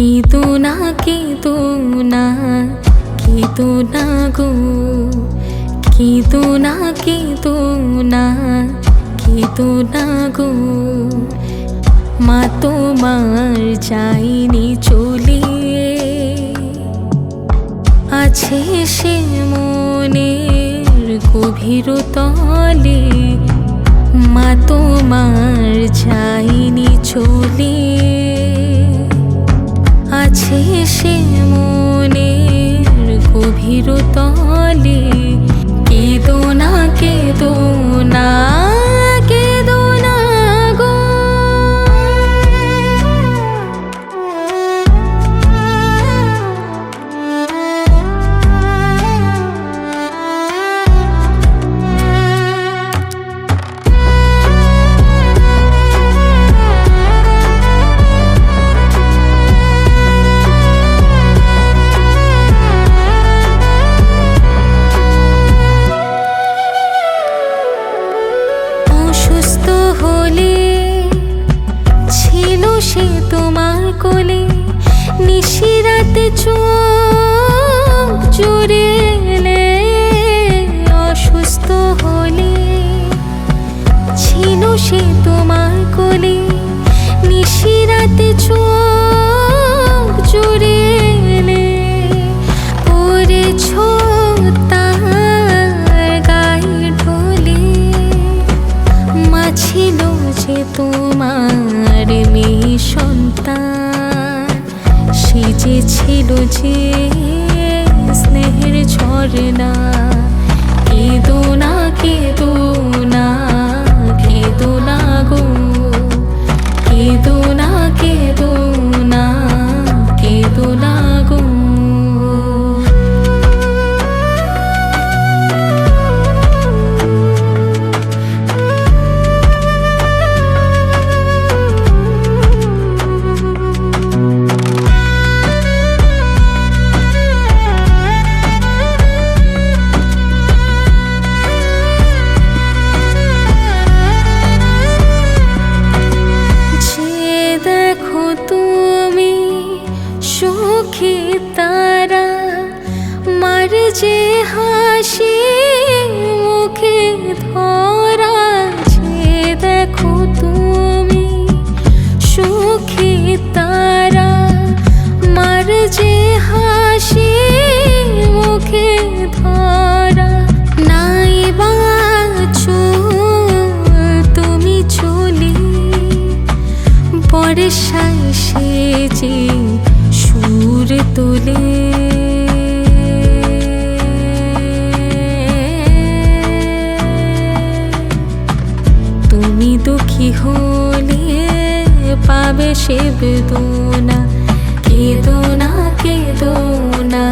কেঁদো না কেঁদো না কেঁদো না গো, কেঁদো না কেঁদো না কেঁদো না গো। মা তোমার যায়নি চলে, আছে সে মনের গভীর তলে। মা তোমার যায়নি চলে, আছে সে মনের গভীর তলে। কেঁদো না কেঁদো না কেঁদো না গো। সে তোমার কোলে নিশিরাতে চোখ জুড়ে এলে, অসুস্থ হলে ছিল সে তোমার কোলে নিশিরাতে চোখ জুড়ে এলে। পড়েছ তার গায়ে ঢলে, মা ছিল যে তোমার মেয়ে সন্তান, সে যে ছিল যে স্নেহের ঝরনা। কেঁদো না কেঁদো না কেঁদো না গো, কেঁদো না কেঁদো না কেঁদো না গো। সুখী তারা মার যে হাসি মুখে ধরা, যে দেখো তুমি সুখী তারা মার যে হাসি মুখে ধরা। নাই বাঁচো তুমি চলে, বর্ষায় সেজে সুর তোলে। তুমি দুঃখী হলে পাবে সে বেদনা। কেঁদো না কেঁদো না